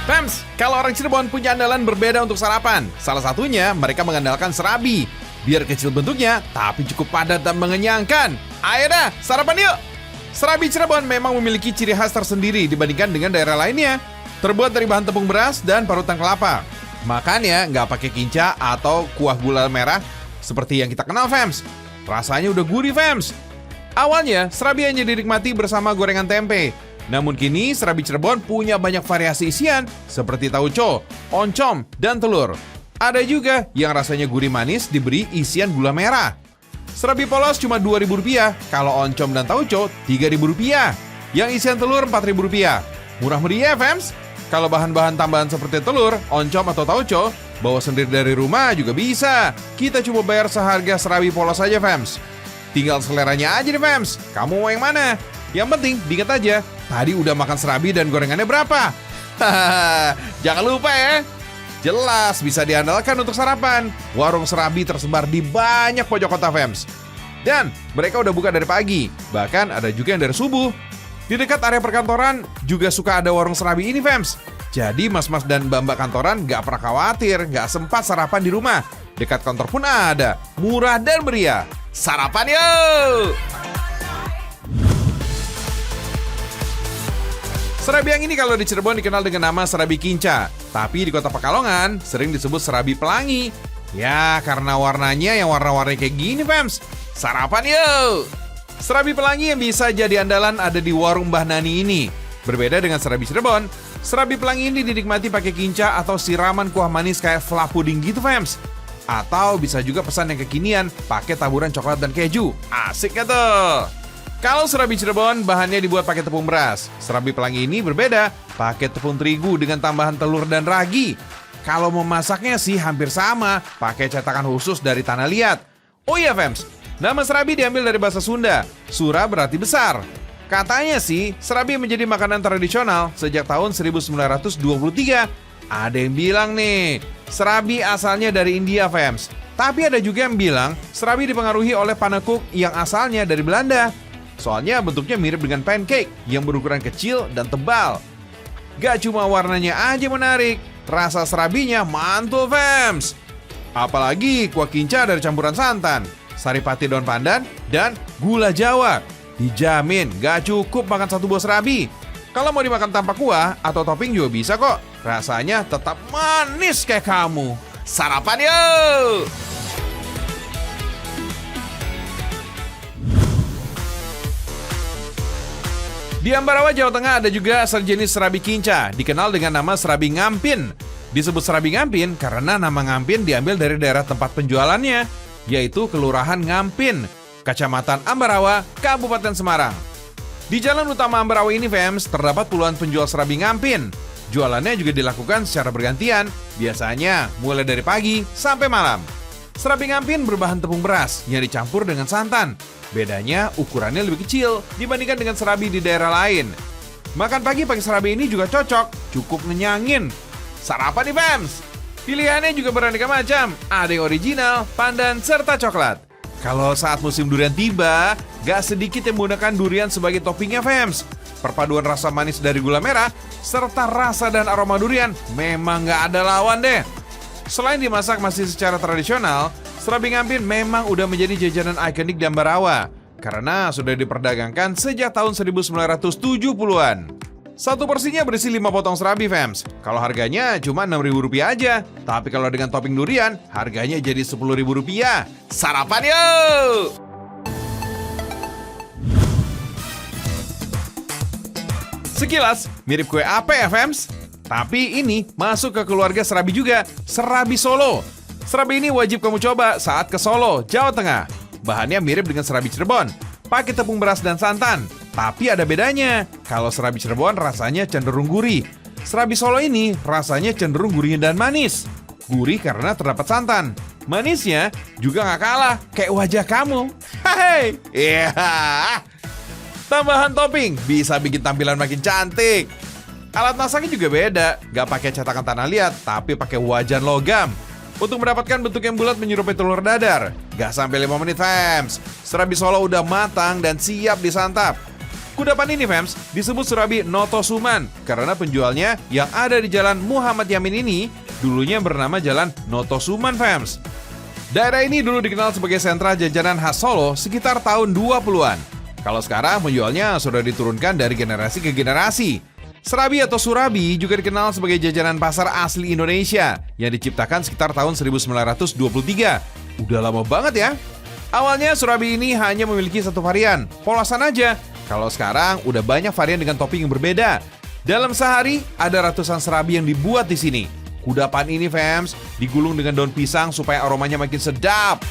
Fems, kalau orang Cirebon punya andalan berbeda untuk sarapan. Salah satunya mereka mengandalkan serabi. Biar kecil bentuknya, tapi cukup padat dan mengenyangkan. Ayo dah, sarapan yuk! Serabi Cirebon memang memiliki ciri khas tersendiri dibandingkan dengan daerah lainnya. Terbuat dari bahan tepung beras dan parutan kelapa. Makanya nggak pakai kinca atau kuah gula merah seperti yang kita kenal, Fems. Rasanya udah gurih, Fems. Awalnya, serabi hanya dinikmati bersama gorengan tempe. Namun kini, serabi Cirebon punya banyak variasi isian seperti tauco, oncom, dan telur. Ada juga yang rasanya gurih manis diberi isian gula merah. Serabi polos cuma Rp2.000, kalau oncom dan tauco Rp3.000. Yang isian telur Rp4.000. Murah meriah, Fems. Kalau bahan-bahan tambahan seperti telur, oncom atau tauco, bawa sendiri dari rumah juga bisa. Kita coba bayar seharga serabi polos saja, Fems. Tinggal seleranya aja nih, Fems. Kamu mau yang mana? Yang penting, diingat aja, tadi udah makan serabi dan gorengannya berapa? Hahaha, jangan lupa ya. Jelas bisa diandalkan untuk sarapan. Warung serabi tersebar di banyak pojok kota, Fems. Dan mereka udah buka dari pagi. Bahkan ada juga yang dari subuh. Di dekat area perkantoran juga suka ada warung serabi ini, Fems. Jadi mas-mas dan mbak-mbak kantoran gak pernah khawatir gak sempat sarapan di rumah. Dekat kantor pun ada. Murah dan meriah. Sarapan yuk! Serabi yang ini kalau di Cirebon dikenal dengan nama serabi kinca. Tapi di kota Pekalongan sering disebut serabi pelangi. Ya, karena warnanya yang warna-warni kayak gini, Fems. Sarapan yuk! Serabi pelangi yang bisa jadi andalan ada di warung Mbah Nani ini. Berbeda dengan serabi Cirebon, serabi pelangi ini dinikmati pakai kinca atau siraman kuah manis kayak fla pudding gitu, Fems. Atau bisa juga pesan yang kekinian, pakai taburan coklat dan keju. Asik gak tuh? Kalau serabi Cirebon, bahannya dibuat pakai tepung beras. Serabi pelangi ini berbeda, pakai tepung terigu dengan tambahan telur dan ragi. Kalau memasaknya sih hampir sama, pakai cetakan khusus dari tanah liat. Oh iya, Fems, nama serabi diambil dari bahasa Sunda. Sura berarti besar. Katanya sih, serabi menjadi makanan tradisional sejak tahun 1923. Ada yang bilang nih, serabi asalnya dari India, Fems. Tapi ada juga yang bilang, serabi dipengaruhi oleh panekuk yang asalnya dari Belanda. Soalnya bentuknya mirip dengan pancake yang berukuran kecil dan tebal. Gak cuma warnanya aja menarik, rasa serabinya mantul, Fems. Apalagi kuah kinca dari campuran santan, saripati daun pandan, dan gula Jawa. Dijamin gak cukup makan satu buah serabi. Kalau mau dimakan tanpa kuah atau topping juga bisa kok. Rasanya tetap manis kayak kamu. Sarapan yuk! Di Ambarawa, Jawa Tengah ada juga sejenis serabi kinca, dikenal dengan nama serabi ngampin. Disebut serabi ngampin karena nama ngampin diambil dari daerah tempat penjualannya, yaitu Kelurahan Ngampin, Kecamatan Ambarawa, Kabupaten Semarang. Di jalan utama Ambarawa ini, Fems, terdapat puluhan penjual serabi ngampin. Jualannya juga dilakukan secara bergantian, biasanya mulai dari pagi sampai malam. Serabi ngampin berbahan tepung beras yang dicampur dengan santan. Bedanya ukurannya lebih kecil dibandingkan dengan serabi di daerah lain. Makan pagi pakai serabi ini juga cocok, cukup ngenyangin. Sarapan nih, Fems. Pilihannya juga beraneka macam, ada yang original, pandan, serta coklat. Kalau saat musim durian tiba, gak sedikit yang menggunakan durian sebagai toppingnya, Fems. Perpaduan rasa manis dari gula merah, serta rasa dan aroma durian memang gak ada lawan deh. Selain dimasak masih secara tradisional, serabi ngampin memang udah menjadi jajanan ikonik di Ambarawa karena sudah diperdagangkan sejak tahun 1970-an. Satu porsinya berisi 5 potong serabi, Fems. Kalau harganya cuma Rp6.000 aja. Tapi kalau dengan topping durian, harganya jadi Rp10.000. Sarapan yuk! Sekilas, mirip kue apa ya, Fems? Tapi ini masuk ke keluarga serabi juga, serabi Solo. Serabi ini wajib kamu coba saat ke Solo, Jawa Tengah. Bahannya mirip dengan serabi Cirebon, pakai tepung beras dan santan. Tapi ada bedanya, kalau serabi Cirebon rasanya cenderung gurih. Serabi Solo ini rasanya cenderung gurih dan manis. Gurih karena terdapat santan. Manisnya juga gak kalah, kayak wajah kamu. Hai, yeah. Tambahan topping bisa bikin tampilan makin cantik. Alat masaknya juga beda, gak pakai cetakan tanah liat, tapi pakai wajan logam. Untuk mendapatkan bentuk yang bulat menyerupai telur dadar, gak sampai 5 menit, Fems. Serabi Solo udah matang dan siap disantap. Kudapan ini, fams, disebut surabi Notosuman karena penjualnya yang ada di Jalan Muhammad Yamin ini dulunya bernama Jalan Notosuman, fams. Daerah ini dulu dikenal sebagai sentra jajanan khas Solo sekitar tahun 20-an. Kalau sekarang penjualnya sudah diturunkan dari generasi ke generasi. Serabi atau surabi juga dikenal sebagai jajanan pasar asli Indonesia yang diciptakan sekitar tahun 1923. Udah lama banget ya. Awalnya surabi ini hanya memiliki satu varian, polasan aja. Kalau sekarang udah banyak varian dengan topping yang berbeda. Dalam sehari ada ratusan serabi yang dibuat di sini. Kudapan ini, fams, digulung dengan daun pisang supaya aromanya makin sedap.